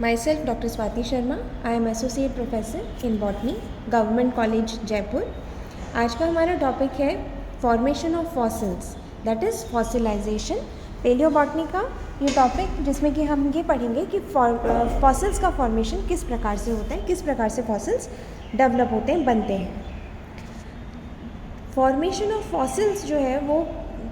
Myself Dr. Swati Sharma. I am Associate Professor in Botany, Government College, Jaipur. आज का हमारा topic है formation of fossils, that is fossilisation. Palaeobotany का ये topic जिसमें कि हम ये पढ़ेंगे कि फॉसिल्स का फॉर्मेशन किस प्रकार से होता है, किस प्रकार से फॉसिल्स डेवलप होते हैं, बनते हैं। फॉर्मेशन ऑफ फॉसिल्स जो है वो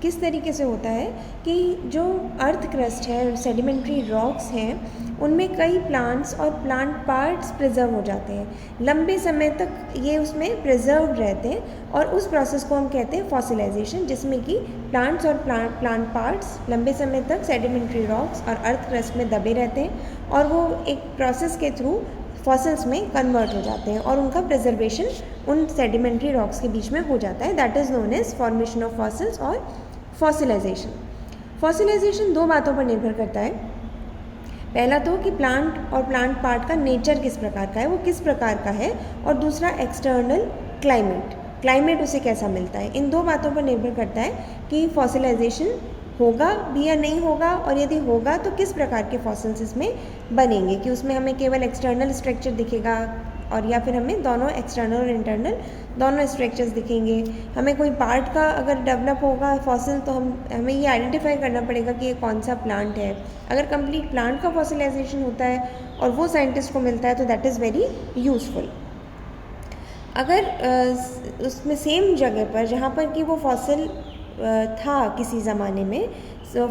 किस तरीके से होता है कि जो अर्थ क्रस्ट है, सेडिमेंट्री रॉक्स हैं, उनमें कई प्लांट्स और प्लांट पार्ट्स प्रिजर्व हो जाते हैं। लंबे समय तक ये उसमें प्रिजर्व रहते हैं और उस प्रोसेस को हम कहते हैं फॉसिलाइजेशन, जिसमें कि प्लांट्स और प्लांट पार्ट्स लंबे समय तक सेडिमेंट्री रॉक्स और अर्थ क्रस्ट में दबे रहते हैं और वो एक प्रोसेस के थ्रू फॉसिल्स में कन्वर्ट हो जाते हैं और उनका प्रिजर्वेशन उन सेडिमेंट्री रॉक्स के बीच में हो जाता है। That is known as formation of fossils और फॉसिलाइजेशन। फॉसिलाइजेशन दो बातों पर निर्भर करता है। पहला तो कि प्लांट और प्लांट पार्ट का नेचर किस प्रकार का है, वो किस प्रकार का है, और दूसरा एक्सटर्नल क्लाइमेट उसे कैसा मिलता है। इन दो बातों पर निर्भर करता है कि फॉसिलाइजेशन होगा भी या नहीं होगा, और यदि होगा तो किस प्रकार के फॉसिल्स इसमें बनेंगे, कि उसमें हमें केवल एक्सटर्नल स्ट्रक्चर दिखेगा और या फिर हमें दोनों एक्सटर्नल और इंटरनल दोनों स्ट्रक्चर्स दिखेंगे। हमें कोई पार्ट का अगर डेवलप होगा फॉसिल तो हमें ये आइडेंटिफाई करना पड़ेगा कि ये कौन सा प्लांट है। अगर कंप्लीट प्लांट का फॉसिलाइजेशन होता है और वो साइंटिस्ट को मिलता है तो दैट इज़ वेरी यूज़फुल। अगर उसमें सेम जगह पर जहाँ पर कि वो फॉसिल था किसी ज़माने में,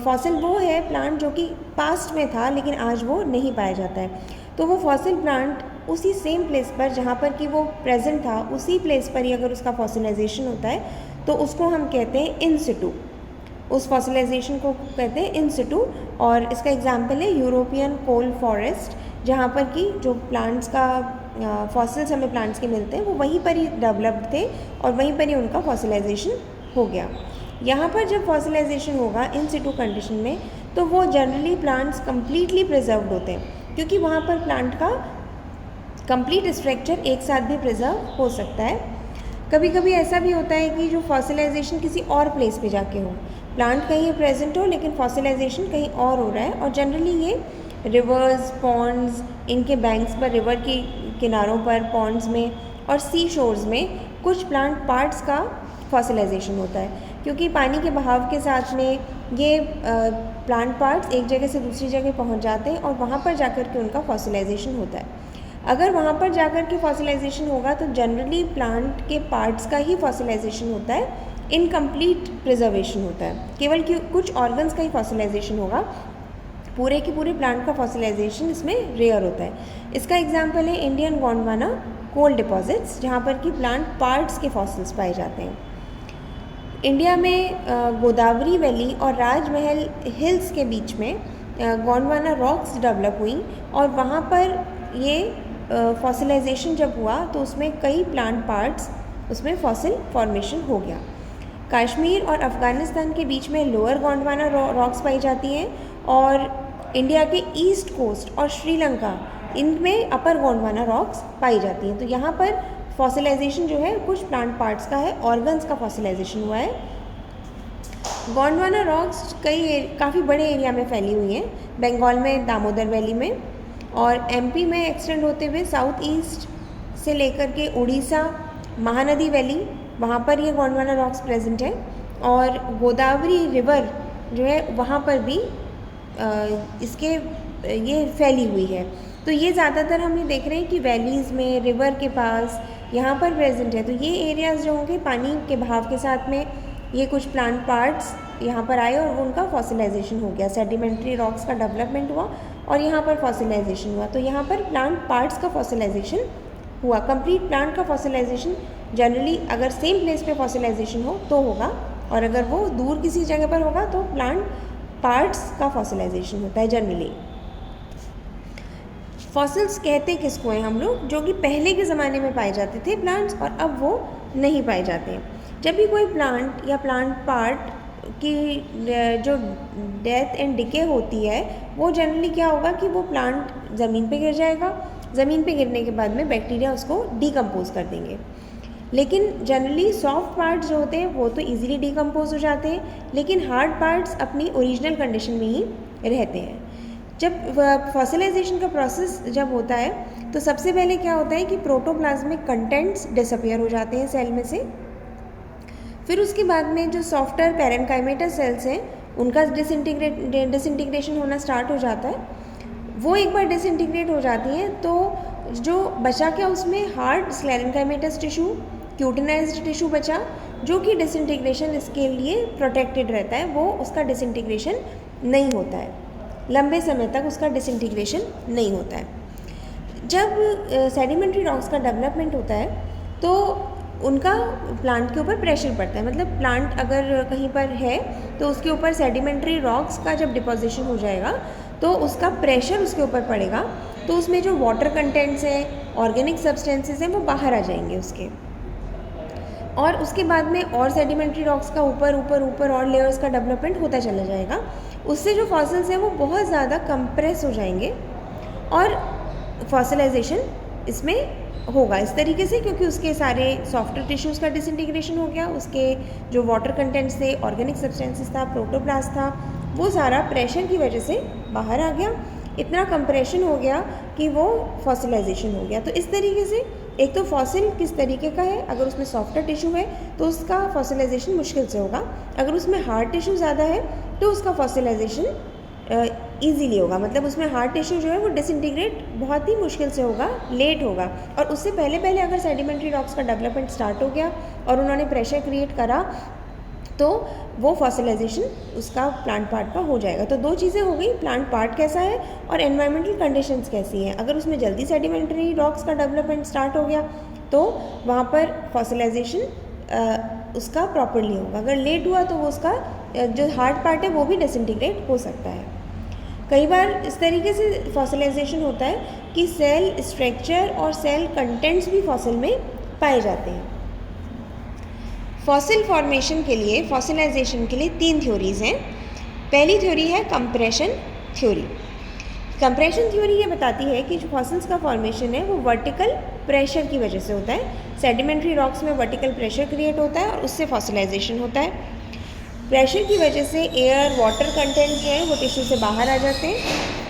फॉसिल वो है प्लांट जो कि पास्ट में था लेकिन आज वो नहीं पाया जाता है, तो वो फॉसिल प्लांट उसी सेम प्लेस पर जहाँ पर कि वो प्रेजेंट था उसी प्लेस पर ही अगर उसका फॉसिलाइजेशन होता है तो उसको हम कहते हैं इन सिटू। उस फॉसिलाइजेशन को कहते हैं इन सिटू। और इसका एग्जांपल है यूरोपियन कोल फॉरेस्ट, जहाँ पर कि जो प्लांट्स का फॉसिल्स हमें प्लांट्स के मिलते हैं वो वहीं पर ही डेवलप्ड थे और वहीं पर ही उनका फॉसिलाइजेशन हो गया। यहाँ पर जब फॉसिलाइजेशन होगा इन सिटू कंडीशन में तो वो जनरली प्लांट्स कम्प्लीटली प्रिजर्व्ड होते हैं, क्योंकि वहाँ पर प्लांट का कंप्लीट स्ट्रक्चर एक साथ भी प्रिजर्व हो सकता है। कभी कभी ऐसा भी होता है कि जो फॉसिलाइजेशन किसी और प्लेस पे जाके हो, प्लांट कहीं प्रेजेंट हो लेकिन फॉसिलाइजेशन कहीं और हो रहा है, और जनरली ये रिवर्स, पॉन्ड्स, इनके बैंक्स पर, रिवर के किनारों पर, पॉन्ड्स में और सी शोर्स में कुछ प्लांट पार्ट्स का फॉसिलाइजेशन होता है, क्योंकि पानी के बहाव के साथ में ये प्लांट पार्ट्स एक जगह से दूसरी जगह पहुंच जाते हैं और वहाँ पर जाकर के उनका फॉसिलाइजेशन होता है। अगर वहाँ पर जाकर के फॉसिलाइजेशन होगा तो जनरली प्लांट के पार्ट्स का ही फॉसिलाइजेशन होता है, इनकम्प्लीट प्रिजर्वेशन होता है, केवल कुछ ऑर्गन्स का ही फॉसिलाइजेशन होगा, पूरे के पूरे प्लांट का फॉसिलाइजेशन इसमें रेयर होता है। इसका एग्जाम्पल है इंडियन गोंडवाना कोल डिपॉजिट्स, जहाँ पर कि प्लांट पार्ट्स के फॉसिल्स पाए जाते हैं। इंडिया में गोदावरी वैली और राजमहल हिल्स के बीच में गोंडवाना रॉक्स डेवलप हुई और वहाँ पर ये फॉसिलाइजेशन जब हुआ तो उसमें कई प्लांट पार्ट्स, उसमें फॉसिल फॉर्मेशन हो गया। कश्मीर और अफ़गानिस्तान के बीच में लोअर गोंडवाना रॉक्स पाई जाती हैं और इंडिया के ईस्ट कोस्ट और श्रीलंका, इनमें अपर गोंडवाना रॉक्स पाई जाती हैं। तो यहाँ पर फॉसिलाइजेशन जो है कुछ प्लांट पार्ट्स का है, ऑर्गन्स का फॉसिलाइजेशन हुआ है। गोंडवाना रॉक्स काफ़ी बड़े एरिया में फैली हुई हैं, बंगाल में दामोदर वैली में, और एमपी में एक्सटेंड होते हुए साउथ ईस्ट से लेकर के उड़ीसा, महानदी वैली, वहाँ पर ये गोंडवाना रॉक्स प्रेजेंट है, और गोदावरी रिवर जो है वहाँ पर भी इसके ये फैली हुई है। तो ये ज़्यादातर हम ये देख रहे हैं कि वैलीज़ में, रिवर के पास यहाँ पर प्रेजेंट है। तो ये एरियाज़ जो होंगे पानी के बहाव के साथ में ये कुछ प्लांट पार्ट्स यहाँ पर आए और उनका फॉसिलाइजेशन हो गया, सेडिमेंट्री रॉक्स का डेवलपमेंट हुआ और यहाँ पर फॉसिलाइजेशन हुआ। तो यहाँ पर प्लांट पार्ट्स का फॉसिलाइजेशन हुआ। कंप्लीट प्लांट का फॉसिलाइजेशन जनरली अगर सेम प्लेस पे फॉसिलाइजेशन हो तो होगा, और अगर वो दूर किसी जगह पर होगा तो प्लांट पार्ट्स का फॉसिलाइजेशन होता है जनरली। फॉसिल्स कहते किसको हैं हम लोग, जो कि पहले के ज़माने में पाए जाते थे प्लांट्स और अब वो नहीं पाए जाते हैं। जब भी कोई प्लांट या प्लांट पार्ट की जो डेथ एंड डिके होती है वो जनरली क्या होगा कि वो प्लांट ज़मीन पे गिर जाएगा, ज़मीन पे गिरने के बाद में बैक्टीरिया उसको डिकम्पोज कर देंगे। लेकिन जनरली सॉफ्ट पार्ट्स जो होते हैं वो तो इजीली डिकम्पोज हो जाते हैं, लेकिन हार्ड पार्ट्स अपनी ओरिजिनल कंडीशन में ही रहते हैं। जब फॉसिलाइजेशन का प्रोसेस जब होता है तो सबसे पहले क्या होता है कि प्रोटोप्लाज्मिक कंटेंट्स डिसअपियर हो जाते हैं सेल में से। फिर उसके बाद में जो सॉफ्टर पैरेनकाइमेटा सेल्स हैं उनका डिसइंटीग्रेशन होना स्टार्ट हो जाता है। वो एक बार डिसइंटीग्रेट हो जाती हैं तो जो बचा क्या उसमें हार्ड स्क्लेरेनकाइमेटस टिश्यू, क्यूटिनाइज्ड टिश्यू बचा, जो कि डिसइंटीग्रेशन इसके लिए प्रोटेक्टेड रहता है, वो उसका डिसइंटीग्रेशन नहीं होता है, लंबे समय तक उसका डिसइंटीग्रेशन नहीं होता है। जब सेडिमेंट्री रॉक्स का डेवलपमेंट होता है तो उनका प्लांट के ऊपर प्रेशर पड़ता है, मतलब प्लांट अगर कहीं पर है तो उसके ऊपर सेडिमेंट्री रॉक्स का जब डिपोजिशन हो जाएगा तो उसका प्रेशर उसके ऊपर पड़ेगा, तो उसमें जो वाटर कंटेंट्स हैं, ऑर्गेनिक सब्सटेंसेस हैं, वो बाहर आ जाएंगे उसके, और उसके बाद में और सेडिमेंट्री रॉक्स का ऊपर ऊपर ऊपर और लेयर्स का डेवलपमेंट होता चला जाएगा। उससे जो फॉसिल्स हैं वो बहुत ज़्यादा कंप्रेस हो जाएंगे और फॉसिलाइजेशन इसमें होगा इस तरीके से, क्योंकि उसके सारे सॉफ्टवेयर टिश्यूज़ का डिसइंटीग्रेशन हो गया, उसके जो वाटर कंटेंट्स थे, ऑर्गेनिक सब्सटेंसेस था, प्रोटोप्लास्ट था, वो सारा प्रेशर की वजह से बाहर आ गया, इतना कंप्रेशन हो गया कि वो फॉसिलाइजेशन हो गया। तो इस तरीके से एक तो फॉसिल किस तरीके का है, अगर उसमें सॉफ्टवेयर टिश्यू है तो उसका फॉसिलाइजेशन मुश्किल से होगा, अगर उसमें हार्ड टिश्यू ज़्यादा है तो उसका फॉसिलाइजेशन ईजीली होगा, मतलब उसमें हार्ड टिश्यू जो है वो डिसइंटीग्रेट बहुत ही मुश्किल से होगा, लेट होगा। और उससे पहले पहले अगर सेडिमेंट्री रॉक्स का डेवलपमेंट स्टार्ट हो गया और उन्होंने प्रेशर क्रिएट करा तो वो फॉसिलाइजेशन उसका प्लांट पार्ट का हो जाएगा। तो दो चीज़ें हो गई, प्लांट पार्ट कैसा है और एनवायरमेंटल कंडीशंस कैसी हैं। अगर उसमें जल्दी सेडिमेंट्री रॉक्स का डेवलपमेंट स्टार्ट हो गया तो वहाँ पर फॉसिलाइजेशन उसका प्रॉपरली होगा, अगर लेट हुआ तो वो उसका जो हार्ड पार्ट है वो भी डिसइंटीग्रेट हो सकता है। कई बार इस तरीके से फॉसिलाइजेशन होता है कि सेल स्ट्रक्चर और सेल कंटेंट्स भी फॉसिल में पाए जाते हैं। फॉसिल फॉर्मेशन के लिए, फॉसिलाइजेशन के लिए 3 थ्योरीज हैं। पहली थ्योरी है कंप्रेशन थ्योरी। कंप्रेशन थ्योरी ये बताती है कि जो फॉसिल्स का फॉर्मेशन है वो वर्टिकल प्रेशर की वजह से होता है। सेडिमेंट्री रॉक्स में वर्टिकल प्रेशर क्रिएट होता है और उससे फॉसिलाइजेशन होता है। प्रेशर की वजह से एयर, वाटर कंटेंट जो है वो टिश्यू से बाहर आ जाते हैं,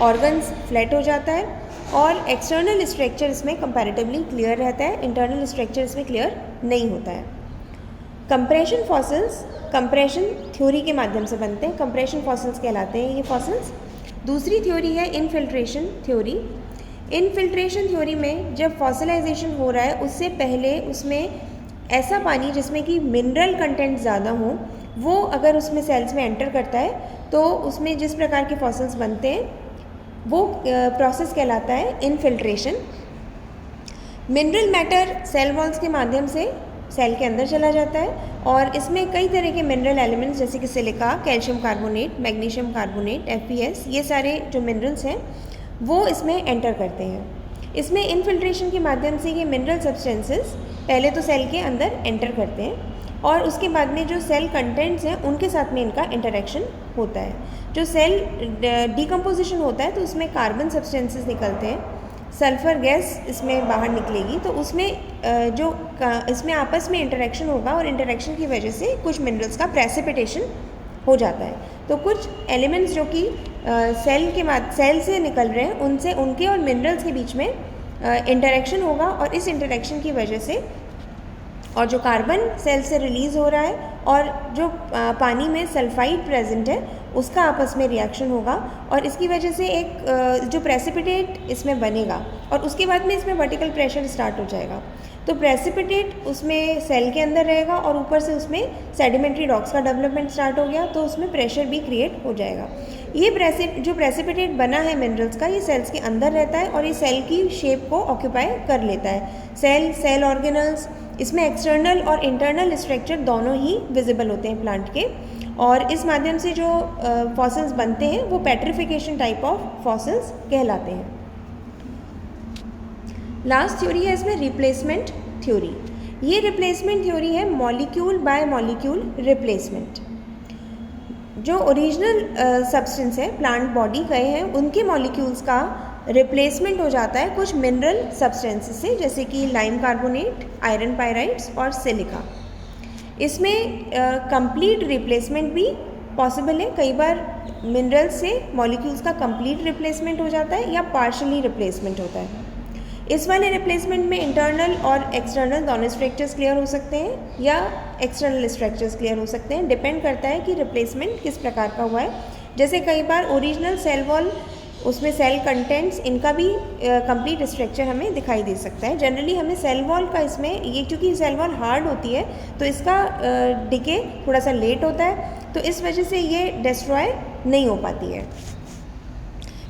ऑर्गन्स फ्लैट हो जाता है और एक्सटर्नल स्ट्रक्चर इसमें कंपैरेटिवली क्लियर रहता है, इंटरनल स्ट्रक्चर इसमें क्लियर नहीं होता है। कंप्रेशन फॉसिल्स कंप्रेशन थ्योरी के माध्यम से बनते हैं, कंप्रेशन फॉसिल्स कहलाते हैं ये फॉसिल्स। दूसरी थ्योरी है इनफिल्ट्रेशन थ्योरी। इनफिल्ट्रेशन थ्योरी में जब फॉसिलाइजेशन हो रहा है उससे पहले उसमें ऐसा पानी जिसमें कि मिनरल कंटेंट ज़्यादा हो वो अगर उसमें सेल्स में एंटर करता है तो उसमें जिस प्रकार के फॉसिल्स बनते हैं वो प्रोसेस कहलाता है infiltration. Mineral matter cell walls के माध्यम से सेल के अंदर चला जाता है और इसमें कई तरह के मिनरल एलिमेंट्स जैसे कि silica, calcium carbonate, magnesium carbonate, FPS, ये सारे जो मिनरल्स हैं वो इसमें एंटर करते हैं। इसमें इनफिल्ट्रेशन के माध्यम से ये मिनरल सब्सटेंसेस पहले तो सेल के अंदर एंटर करते हैं और उसके बाद में जो सेल कंटेंट्स हैं उनके साथ में इनका इंटरेक्शन होता है। जो सेल डिकम्पोजिशन होता है तो उसमें कार्बन सब्सटेंसेस निकलते हैं, सल्फ़र गैस इसमें बाहर निकलेगी, तो उसमें इसमें आपस में इंटरेक्शन होगा और इंटरेक्शन की वजह से कुछ मिनरल्स का प्रेसिपिटेशन हो जाता है। तो कुछ एलिमेंट्स जो कि सेल से निकल रहे हैं उनसे उनके और मिनरल्स के बीच में इंटरेक्शन होगा और इस इंटरेक्शन की वजह से और जो कार्बन सेल से रिलीज़ हो रहा है और जो पानी में सल्फाइड प्रेजेंट है उसका आपस में रिएक्शन होगा और इसकी वजह से एक जो प्रेसिपिटेट इसमें बनेगा और उसके बाद में इसमें वर्टिकल प्रेशर स्टार्ट हो जाएगा। तो प्रेसिपिटेट उसमें सेल के अंदर रहेगा और ऊपर से उसमें सेडिमेंट्री रॉक्स का डेवलपमेंट स्टार्ट हो गया तो उसमें प्रेशर भी क्रिएट हो जाएगा। ये जो प्रेसिपिटेट बना है मिनरल्स का ये सेल्स के अंदर रहता है और ये सेल की शेप को ऑक्यूपाई कर लेता है। सेल ऑर्गेनल्स इसमें एक्सटर्नल और इंटरनल स्ट्रक्चर दोनों ही विजिबल होते हैं प्लांट के और इस माध्यम से जो फॉसिल्स बनते हैं वो पेट्रिफिकेशन टाइप ऑफ फॉसिल्स कहलाते हैं। लास्ट थ्योरी है इसमें रिप्लेसमेंट थ्योरी। ये रिप्लेसमेंट थ्योरी है मॉलिक्यूल बाय मॉलिक्यूल रिप्लेसमेंट। जो ओरिजिनल सब्सटेंस है प्लांट बॉडी के हैं उनके मॉलिक्यूल्स का रिप्लेसमेंट हो जाता है कुछ मिनरल सब्सटेंसेस से जैसे कि लाइम कार्बोनेट, आयरन पायराइड्स और सिलिका। इसमें कंप्लीट रिप्लेसमेंट भी पॉसिबल है, कई बार मिनरल्स से मॉलिक्यूल्स का कंप्लीट रिप्लेसमेंट हो जाता है या पार्शली रिप्लेसमेंट होता है। इस वाले रिप्लेसमेंट में इंटरनल और एक्सटर्नल दोनों स्ट्रक्चर्स क्लियर हो सकते हैं या एक्सटर्नल स्ट्रक्चर्स क्लियर हो सकते हैं, डिपेंड करता है कि रिप्लेसमेंट किस प्रकार का हुआ है। जैसे कई बार ओरिजिनल सेल वॉल, उसमें सेल कंटेंट्स, इनका भी कंप्लीट स्ट्रक्चर हमें दिखाई दे सकता है। जनरली हमें सेल वॉल का इसमें ये, क्योंकि सेल वॉल हार्ड होती है तो इसका डिके थोड़ा सा लेट होता है, तो इस वजह से ये डिस्ट्रॉय नहीं हो पाती है।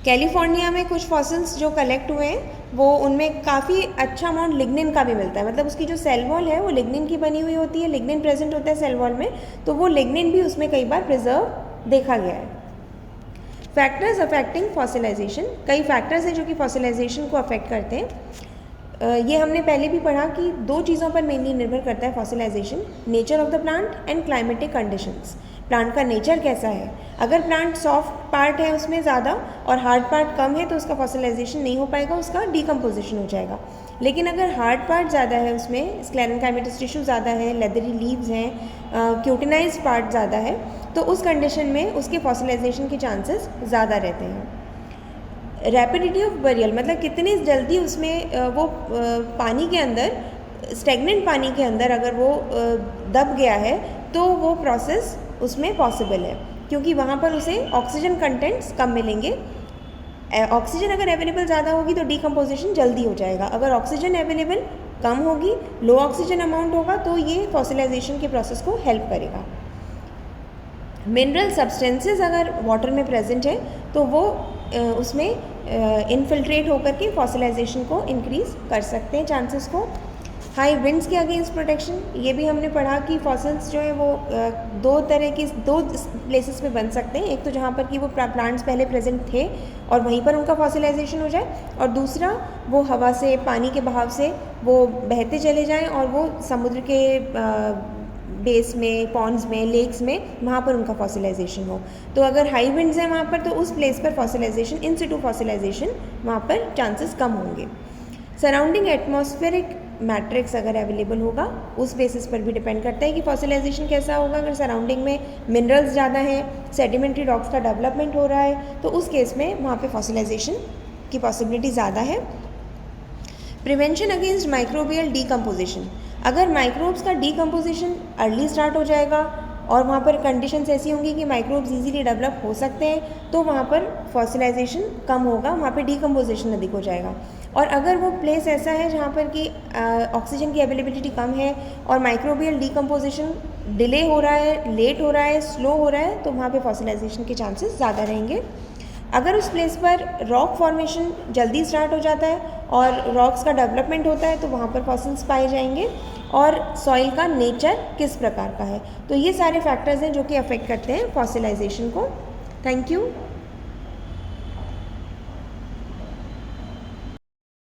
कैलिफोर्निया में कुछ फॉसिल्स जो कलेक्ट हुए हैं वो उनमें काफ़ी अच्छा अमाउंट लिग्निन का भी मिलता है, मतलब उसकी जो सेल वॉल है वो लिग्निन की बनी हुई होती है, लिग्निन प्रेजेंट होता है सेल वॉल में, तो वो लिग्निन भी उसमें कई बार प्रिजर्व देखा गया है। फैक्टर्स अफेक्टिंग फॉसिलाइजेशन, कई फैक्टर्स हैं जो कि फॉसिलाइजेशन को अफेक्ट करते हैं। ये हमने पहले भी पढ़ा कि दो चीज़ों पर मेनली निर्भर करता है fossilisation, nature of the plant and climatic conditions. Plant का नेचर कैसा है, अगर प्लांट सॉफ्ट पार्ट है उसमें ज़्यादा और हार्ड पार्ट कम है तो उसका फॉसिलाइजेशन नहीं हो पाएगा, उसका डीकम्पोजिशन हो जाएगा। लेकिन अगर हार्ड पार्ट ज़्यादा है, उसमें स्क्लेरेंकाइमेटस टिश्यू ज़्यादा है, लेदरी लीव्स हैं, क्यूटिनाइज्ड पार्ट ज़्यादा है, तो उस कंडीशन में उसके फॉसिलाइजेशन के चांसेस ज़्यादा रहते हैं। रैपिडिटी ऑफ बरियल, मतलब कितनी जल्दी उसमें वो पानी के अंदर, स्टेगनेंट पानी के अंदर अगर वो दब गया है तो वो प्रोसेस उसमें पॉसिबल है, क्योंकि वहाँ पर उसे ऑक्सीजन कंटेंट्स कम मिलेंगे। ऑक्सीजन अगर अवेलेबल ज़्यादा होगी तो डीकम्पोजिशन जल्दी हो जाएगा, अगर ऑक्सीजन अवेलेबल कम होगी, लो ऑक्सीजन अमाउंट होगा, तो ये फॉसिलाइजेशन के प्रोसेस को हेल्प करेगा। मिनरल सब्सटेंसेस अगर वाटर में प्रेजेंट है तो वो उसमें इनफिल्ट्रेट होकर के फॉसिलाइजेशन को इंक्रीज़ कर सकते हैं चांसेस को। हाई विंड्स के अगेंस्ट प्रोटेक्शन, ये भी हमने पढ़ा कि फॉसिल्स जो है वो दो प्लेसेस पे बन सकते हैं, एक तो जहाँ पर कि वो प्लांट्स पहले प्रेजेंट थे और वहीं पर उनका फॉसिलाइजेशन हो जाए, और दूसरा वो हवा से, पानी के बहाव से वो बहते चले जाएं और वो समुद्र के बेस में, पॉन्ड्स में, लेक्स में, वहाँ पर उनका फॉसिलाइजेशन हो। तो अगर हाई विंड्स हैं वहाँ पर तो उस प्लेस पर फॉसिलाइजेशन, इन सिटू फॉसिलाइजेशन, वहाँ पर चांसेस कम होंगे। सराउंडिंग एटमॉस्फेरिक मैट्रिक्स अगर अवेलेबल होगा, उस बेसिस पर भी डिपेंड करता है कि फॉसिलाइजेशन कैसा होगा। अगर सराउंडिंग में मिनरल्स ज़्यादा हैं, सेडिमेंट्री रॉक्स का डेवलपमेंट हो रहा है, तो उस केस में वहाँ पे फॉसिलाइजेशन की पॉसिबिलिटी ज़्यादा है। प्रिवेंशन अगेंस्ट माइक्रोबियल डीकम्पोजिशन, अगर माइक्रोब्स का डीकम्पोजिशन अर्ली स्टार्ट हो जाएगा और वहाँ पर कंडीशंस ऐसी होंगी कि माइक्रोब्स इजीली डेवलप हो सकते हैं, तो वहाँ पर फॉसिलाइजेशन कम होगा, वहाँ पे डीकम्पोजिशन अधिक हो जाएगा। और अगर वो प्लेस ऐसा है जहाँ पर कि ऑक्सीजन की अवेलेबिलिटी कम है और माइक्रोबियल डीकम्पोजिशन डिले हो रहा है, लेट हो रहा है, स्लो हो रहा है, तो वहाँ पे फॉसिलाइजेशन के चांसेस ज़्यादा रहेंगे। अगर उस प्लेस पर रॉक फॉर्मेशन जल्दी स्टार्ट हो जाता है और रॉक्स का डेवलपमेंट होता है, तो वहाँ पर फॉसिल्स पाए जाएंगे। और सॉइल का नेचर किस प्रकार का है, तो ये सारे फैक्टर्स हैं जो कि अफेक्ट करते हैं फॉसिलाइजेशन को। Thank you.